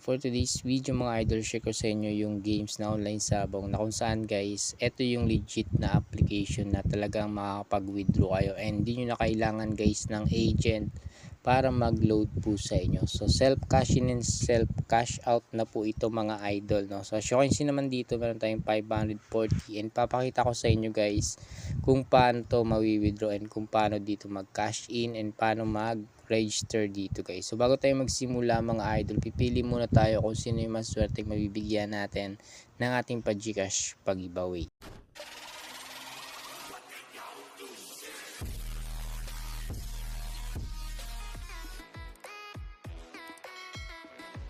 For today's video mga idol, share ko sa inyo yung games na online sabong na kung saan guys, ito yung legit na application na talagang makakapag-withdraw kayo and hindi nyo na kailangan guys ng agent para mag-load po sa inyo. So self cash in and self cash out na po ito mga idol, no. So showcase naman dito, meron tayong 540 and papakita ko sa inyo guys kung paano to mawi-withdraw and kung paano dito mag-cash in and paano mag-register dito guys. So bago tayo magsimula mga idol, pipili muna tayo kung sino yung mas swerteng mabibigyan natin ng ating pa-Gcash pag-giveaway.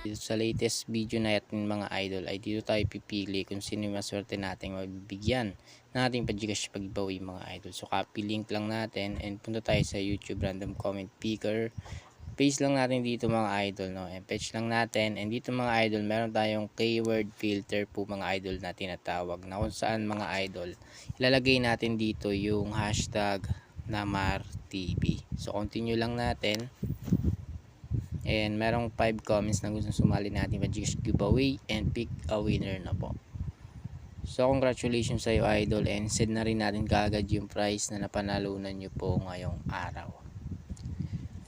Dito sa latest video natin mga idol ay dito tayo pipili kung sino yung maswerte nating mabibigyan ng ating pa-Gcash pag-giveaway mga idol. So copy link lang natin and punta tayo sa YouTube random comment picker, paste lang natin dito mga idol, no, and fetch lang natin. And dito mga idol meron tayong keyword filter po mga idol na tinatawag, na kung saan mga idol ilalagay natin dito yung hashtag NamarTV. So continue lang natin. And merong 5 comments na gusto sumali natin pa-Gcash giveaway and pick a winner na po. So congratulations sa iyo idol, and send na rin natin kaagad yung prize na napanalunan nyo po ngayong araw.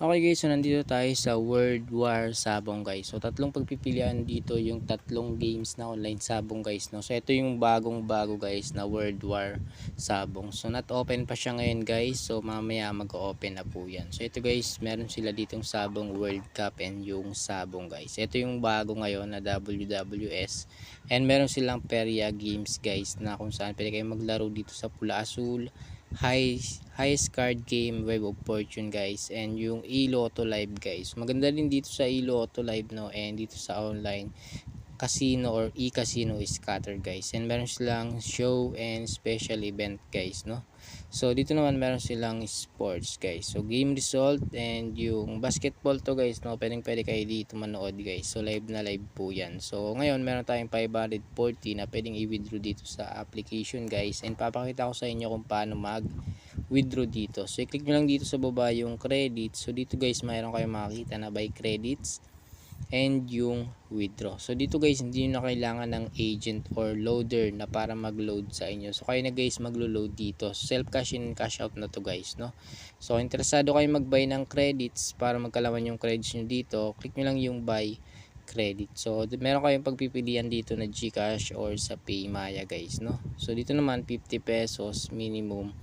Okay guys, so nandito tayo sa World War Sabong guys. So tatlong pagpipilian dito, yung tatlong games na online sabong guys, no. So ito yung bagong bago guys na World War Sabong. So not open pa siya ngayon guys. So mamaya mag-open na po yan. So ito guys, meron sila ditong sabong World Cup and yung sabong guys. Ito yung bago ngayon na WWS. And meron silang Peria Games guys, na kung saan pwede kayo maglaro dito sa Pula Azul, highest card game, Web of Fortune guys, and yung eLotto Live guys. Maganda din dito sa eLotto Live, no, and dito sa online casino or e-casino scatter guys. And meron silang show and special event guys, no. So dito naman meron silang sports guys. So game result and yung basketball to guys, no. Pwede kayo dito manood guys. So live na live po yan. So ngayon meron tayong 540 na pwedeng i-withdraw dito sa application guys. And papakita ko sa inyo kung paano mag-withdraw dito. So i-click nyo lang dito sa baba yung credit. So dito guys mayroon kayong makikita na buy credits and yung withdraw. So dito guys hindi nyo na kailangan ng agent or loader na para mag-load sa inyo. So kayo na guys maglo-load dito. Self cash in and cash out na to guys, no. So interesado kayo mag-buy ng credits para magkalaman yung credits nyo dito, click nyo lang yung buy credit. So meron kayong pagpipilian dito na Gcash or sa Paymaya guys, no. So dito naman 50 pesos minimum.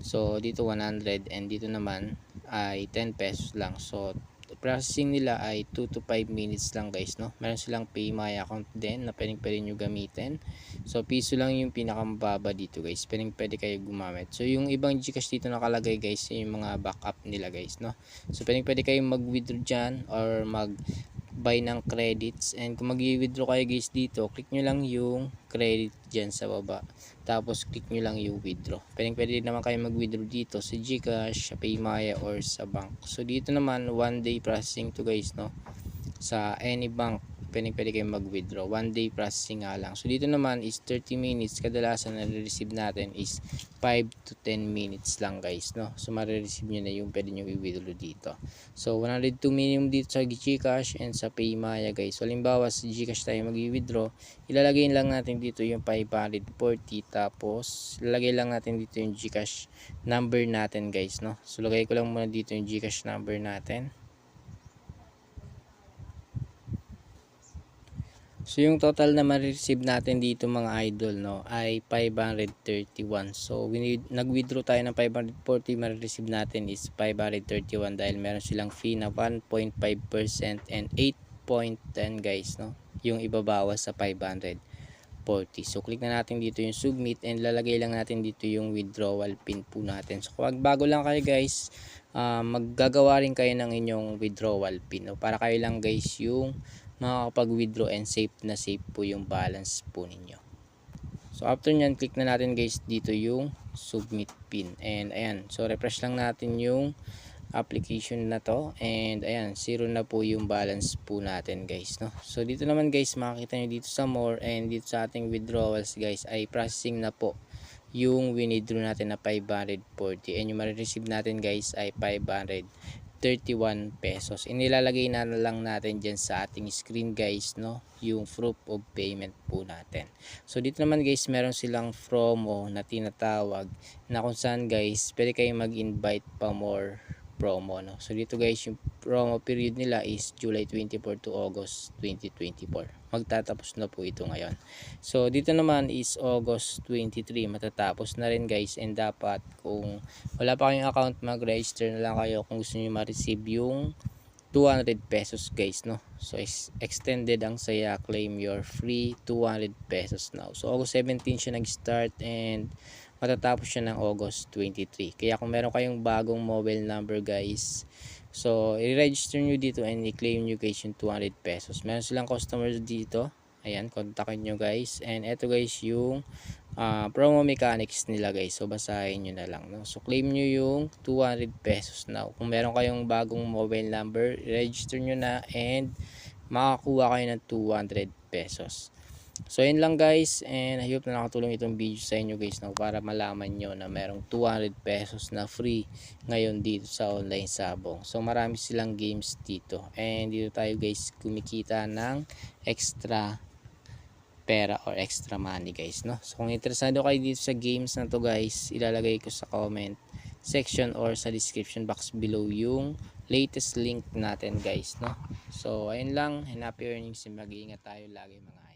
So dito 100 and dito naman ay 10 pesos lang. So processing nila ay 2 to 5 minutes lang guys, no. Meron silang Paymaya account din na pwede nyo gamitin. So piso lang yung pinakamababa dito guys, pwede kayo gumamit. So yung ibang Gcash dito nakalagay guys yung mga backup nila guys, no. So pwede kayong mag-withdraw dyan or mag-buy ng credits. And kung mag-withdraw kayo guys dito, click nyo lang yung credit dyan sa baba, tapos click nyo lang yung withdraw. Pwede naman kayo mag-withdraw dito sa Gcash, sa Paymaya or sa bank. So dito naman 1 day processing to guys, no. Sa any bank pwede kayo mag-withdraw, 1 day processing nga lang. So dito naman is 30 minutes. Kadalasan na receive natin is 5 to 10 minutes lang guys, no. So ma-receive nyo na yung pwede nyo i-withdraw dito. So 102 minimum dito sa Gcash and sa Paymaya guys. So halimbawa sa Gcash tayo mag-withdraw, ilalagay lang natin dito yung 540, tapos ilalagay lang natin dito yung Gcash number natin guys, no. So lagay ko lang muna dito yung Gcash number natin. So yung total na ma-receive natin dito mga idol, no, ay 531. So nag-withdraw tayo ng 540, ma-receive natin is 531 dahil meron silang fee na 1.5% and 8.10 guys, no, yung ibabawas sa 540. So click na natin dito yung submit and lalagay lang natin dito yung withdrawal pin po natin. So kung bago lang kayo guys, maggagawa rin kayo ng inyong withdrawal pin, no, para kayo lang guys yung makakapag-withdraw and safe na safe po yung balance po ninyo. So after nyan, click na natin guys dito yung submit pin and ayan, so refresh lang natin yung application na to and ayan, 0 na po yung balance po natin guys, no. So dito naman guys makikita nyo dito sa more and dito sa ating withdrawals guys ay processing na po yung winidraw natin na 540 and yung ma-receive natin guys ay 531 31 pesos. Inilalagay na lang natin dyan sa ating screen guys, no, yung proof of payment po natin. So dito naman guys, meron silang promo na tinatawag na kung saan guys pwede kayong mag-invite pa more promo, no. So dito guys, yung promo period nila is July 24 to August 2024. Magtatapos na po ito ngayon. So dito naman is August 23, matatapos na rin guys, and dapat kung wala pa kayong account, mag-register na lang kayo kung gusto niyo ma-receive yung 200 pesos guys, no. So extended ang saya, claim your free 200 pesos now. So August 17 siya nag-start and matatapos siya ng August 23. Kaya kung meron kayong bagong mobile number guys, so i-register nyo dito and i-claim nyo guys yung 200 pesos. Meron silang customers dito, ayan, kontakin nyo guys. And eto guys yung promo mechanics nila guys, so basahin nyo na lang, no? So claim nyo yung 200 pesos now. Kung meron kayong bagong mobile number, register nyo na and makakuha kayo ng 200 pesos. So yun lang guys, and I hope na nakatulong itong video sa inyo guys, no, para malaman nyo na merong 200 pesos na free ngayon dito sa online sabong. So marami silang games dito, and dito tayo guys kumikita ng extra pera or extra money guys, no. So kung interesado kayo dito sa games na to guys, ilalagay ko sa comment section or sa description box below yung latest link natin guys, no. So ayun lang, and happy earnings, mag-iingat tayo lagi mga